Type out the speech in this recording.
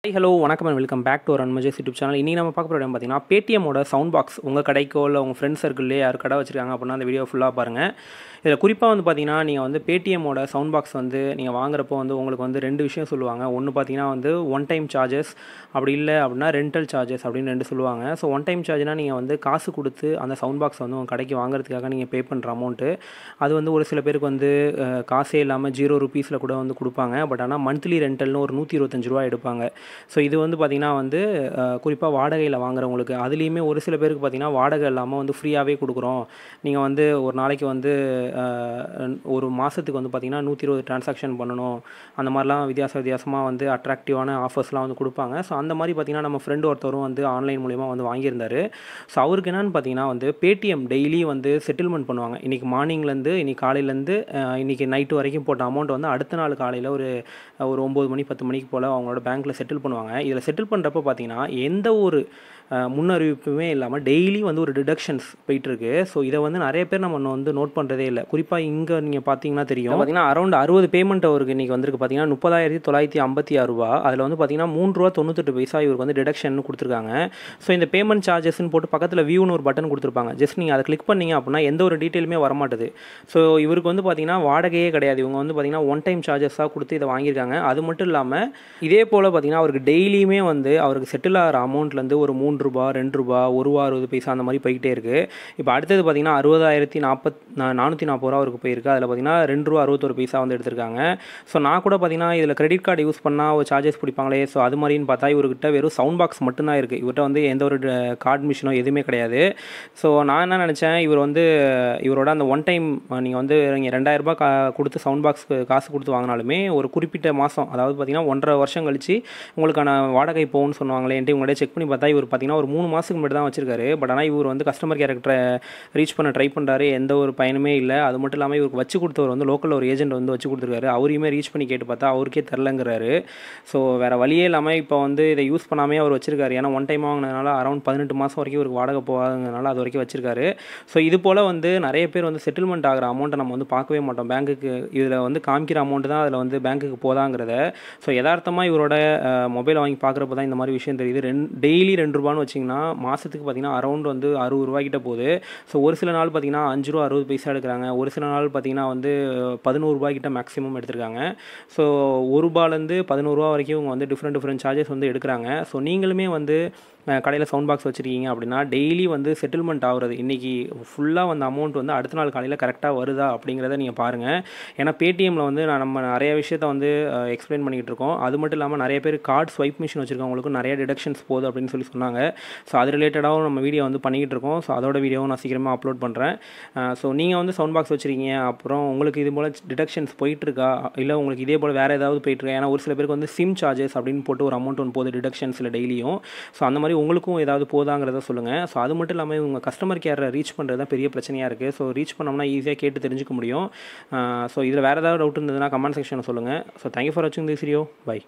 Hi hello வணக்கம் and welcome back to ரன்மஜஸ் YouTube channel. இன்றைக்கி நம்ம பார்க்க போகிற பார்த்தீங்கன்னா பேடிஎம்மோட சவுண்ட் பாக்ஸ் உங்கள் கடைக்கோ இல்லை உங்கள் ஃப்ரெண்ட்ஸ் சர்க்கிள்லேயே யார் கடை வச்சுருக்காங்க அப்படின்னா அந்த வீடியோ ஃபுல்லாக பாருங்கள். இதில் குறிப்பாக பார்த்தீங்கன்னா நீங்கள் பேடிஎம்மோட சவுண்ட் பாக்ஸ் நீங்கள் வாங்குறப்போ உங்களுக்கு ரெண்டு விஷயம் சொல்லுவாங்க. ஒன்று பார்த்தீங்கன்னா ஒன் டைம் சார்ஜஸ், அப்படி இல்லை அப்படின்னா ரெண்டல் சார்ஜஸ் அப்படின்னு ரெண்டு சொல்லுவாங்க. ஸோ ஒன் டைம் சார்ஜ்னால் நீங்கள் காசு கொடுத்து அந்த சவுண்ட் பாக்ஸ் உங்கள் கடைக்கு வாங்குறதுக்காக நீங்கள் பே பண்ணுற அமௌண்ட்டு. அது ஒரு சில பேருக்கு காசே இல்லாமல் 0 ரூபீஸில் கூட கொடுப்பாங்க. பட் ஆனால் மந்த்லி ரெண்டல்னு ஒரு 125 ரூபா எடுப்பாங்க. ஸோ இது பார்த்திங்கன்னா குறிப்பாக வாடகையில் வாங்குறவங்களுக்கு, அதுலேயுமே ஒரு சில பேருக்கு பார்த்திங்கன்னா வாடகை இல்லாமல் ஃப்ரீயாகவே கொடுக்குறோம். நீங்கள் ஒரு நாளைக்கு ஒரு மாதத்துக்கு பார்த்திங்கன்னா 120 டிரான்சாக்ஷன் பண்ணணும், அந்த மாதிரிலாம் வித்தியாசமாக அட்ராக்டிவான ஆஃபர்ஸ்லாம் கொடுப்பாங்க. ஸோ அந்த மாதிரி பார்த்திங்கன்னா நம்ம ஃப்ரெண்டு ஒருத்தரும் ஆன்லைன் மூலிமா வாங்கியிருந்தார். ஸோ அவருக்கு என்னென்னு பார்த்தீங்கன்னா பேடிஎம் டெய்லி செட்டில்மெண்ட் பண்ணுவாங்க. இன்றைக்கி மார்னிங்லேருந்து இன்றைக்கி காலையிலேருந்து இன்றைக்கி நைட்டு வரைக்கும் போட்ட அமௌண்ட் அடுத்த நாள் காலையில் ஒரு 9 மணி 10 மணிக்கு போல் அவங்களோட பேங்க்கில் செட்டில் பண்ணுவாங்க. இதில் செட்டில் பண்ணுறப்போ பார்த்தீங்கன்னா எந்த ஒரு முன்னறிவிப்புமே இல்லாமல் டெய்லி ஒரு டிடக்ஷன்ஸ் போயிட்டுருக்கு. ஸோ இதை நிறைய பேர் நம்ம நோட் பண்ணுறதே இல்லை. குறிப்பாக இங்கே நீங்கள் பார்த்தீங்கன்னா தெரியும், பார்த்தீங்கன்னா அரௌண்ட் 60 பேமெண்ட் அவருக்கு இன்றைக்கி வந்திருக்கு. பார்த்தீங்கன்னா 30,956 ரூபா. அதில் பார்த்தீங்கன்னா 3 ரூபா 98 பைசா இவருக்கு டிடக்ஷன் கொடுத்துருக்காங்க. ஸோ இந்த பேமெண்ட் சார்ஜஸ்ன்னு போட்டு பக்கத்தில் வியூன்னு ஒரு பட்டன் கொடுத்துருப்பாங்க. ஜஸ்ட் நீங்கள் அதை கிளிக் பண்ணிங்க அப்படின்னா எந்த ஒரு டீட்டெயிலுமே வரமாட்டுது. ஸோ இவருக்கு பார்த்தீங்கன்னா வாடகையே கிடையாது. இவங்க பார்த்தீங்கன்னா ஒன் டைம் சார்ஜஸாக கொடுத்து இதை வாங்கியிருக்காங்க. அது மட்டும் இல்லாமல் இதே போல் பார்த்தீங்கன்னா அவருக்கு டெய்லியுமே அவருக்கு செட்டில் ஆகிற அமௌண்ட்லேருந்து ஒரு 3 ரூபா 2 ரூபா 1 ரூபா 60 பைசா அந்த மாதிரி போய்கிட்டே இருக்குது. இப்போ அடுத்தது பார்த்தீங்கன்னா 60,440 ரூபா அவருக்கு போயிருக்கு. அதில் பார்த்தீங்கன்னா 2 ரூபா 61 பைசா எடுத்திருக்காங்க. ஸோ நான் கூட பார்த்தீங்கன்னா இதில் கிரெடிட் கார்டு யூஸ் பண்ணால் ஒரு சார்ஜஸ் பிடிப்பாங்களே, ஸோ அது மாதிரின்னு பார்த்தா இவர்கிட்ட வெறும் சவுண்ட் பாக்ஸ் மட்டும்தான் இருக்குது. இவர்கிட்ட எந்த ஒரு கார்டு மிஷினோ எதுவுமே கிடையாது. ஸோ நான் என்ன நினச்சேன், இவர் இவரோட அந்த ஒன் டைம் நீங்கள் நீங்கள் 2000 ரூபா கொடுத்து சவுண்ட் பாக்ஸ் காசு கொடுத்து வாங்கினாலுமே ஒரு குறிப்பிட்ட மாதம், அதாவது பார்த்தீங்கன்னா 1.5 வருஷம் கழிச்சு உங்களுக்கான வாடகை போகும்னு சொன்னாங்களேன்ட்டு இவங்களே செக் பண்ணி பார்த்தா இவர் பார்த்தீங்கன்னா ஒரு 3 மாதத்துக்கு மட்டும் தான் வச்சிருக்காரு. பட் ஆனால் இவர் கஸ்டமர் கேரக்டரை ரீச் பண்ண ட்ரை பண்ணுறாரு, எந்த ஒரு பயனுமே இல்லை. அது மட்டும் இல்லாமல் இவருக்கு வச்சு கொடுத்தவர் லோக்கலில் ஒரு ஏஜென்ட் வச்சு கொடுத்துருக்காரு. அவரையுமே ரீச் பண்ணி கேட்டு பார்த்தா அவருக்கே தெரிலங்கிறாரு. ஸோ வேறு வழியே இல்லாமல் இப்போ இதை யூஸ் பண்ணாமே அவர் வச்சிருக்காரு. ஏன்னா ஒன் டைம் வாங்கினதுனால அரௌண்ட் 18 மாதம் வரைக்கும் இவருக்கு வாடகை போகாதனால அது வரைக்கும் வச்சிருக்காரு. ஸோ இது போல் நிறைய பேர் செட்டில்மெண்ட் ஆகிற அமௌண்ட்டை நம்ம பார்க்கவே மாட்டோம். பேங்க்குக்கு இதில் காமிக்கிற அமௌண்ட்டு தான் அதில் பேங்க்குக்கு போதாங்கிறத. ஸோ யதார்த்தமாக இவரோட மொபைலை வாங்கி பார்க்குறப்ப தான் இந்த மாதிரி விஷயம் தெரியுது. டெய்லி 2 ரூபான்னு வச்சிங்கன்னா மாதத்துக்கு பார்த்தீங்கன்னா அரௌண்ட் 60 ரூபாய்க்கிட்ட போகுது. ஸோ ஒரு சில நாள் பார்த்தீங்கன்னா 5 ரூபா 60 பைசா எடுக்கிறாங்க. ஒரு சில நாள் பார்த்தீங்கன்னா 11 ரூபாய்க்கிட்ட மேக்ஸிமம் எடுத்திருக்காங்க. ஸோ 1 ரூபாலேருந்து 11 ரூபா வரைக்கும் இவங்க டிஃப்ரெண்ட் சார்ஜஸ் எடுக்கிறாங்க. ஸோ நீங்களுமே கடையில் சவுண்ட் பாக்ஸ் வச்சுருக்கீங்க அப்படின்னா டெய்லி செட்டில்மெண்ட் ஆகுறது, இன்றைக்கி ஃபுல்லாக அமௌண்ட் அடுத்த நாள் காலையில் கரெக்டாக வருதா அப்படிங்கிறத நீங்கள் பாருங்கள். ஏன்னா பேடிஎம்மில் நம்ம நிறைய விஷயத்தை எக்ஸ்பிளைன் பண்ணிக்கிட்டு இருக்கோம். அது மட்டும் இல்லாமல் நிறைய பேர் கார்டு ஸ்வைப் மிஷின் வச்சுருக்கவங்களுக்கும் நிறைய டிடக்ஷன்ஸ் போகுது அப்படின்னு சொன்னாங்க. ஸோ அது ரிலேட்டடாகவும் நம்ம வீடியோ பண்ணிக்கிட்டு இருக்கோம். ஸோ அதோட வீடியோவும் நான் சீக்கிரமாக அப்லோட் பண்ணுறேன். ஸோ நீங்கள் சவுண்ட் பாக்ஸ் வச்சுருக்கீங்க, அப்புறம் உங்களுக்கு இது போல் டிடக்ஷன்ஸ் போயிட்டுருக்கா, இல்லை உங்களுக்கு இதே போல் வேறு ஏதாவது போயிட்டுருக்கா? ஏன்னா ஒரு சில பேருக்கு சிம் சார்ஜஸ் அப்படின்னு போட்டு ஒரு அமௌண்ட் போகுது டிடக்ஷன்ஸில் டெய்லியும். ஸோ அந்த மாதிரி உங்களுக்கும் ஏதாவது போதாங்கிறத சொல்லுங்கள். ஸோ அது மட்டும் இல்லாமல் இவங்க கஸ்டமர் கேரை ரீச் பண்ணுறது தான் பெரிய பிரச்சனையாக இருக்குது. ஸோ ரீச் பண்ணோம்னா ஈஸியாக கேட்டு தெரிஞ்சுக்க முடியும். ஸோ இதில் வேறு ஏதாவது டவுட் இருந்ததுன்னா கமெண்ட் செக்ஷனில் சொல்லுங்கள். ஸோ தேங்க்யூ ஃபார் வாட்சிங் திஸ் வீடியோ. பை.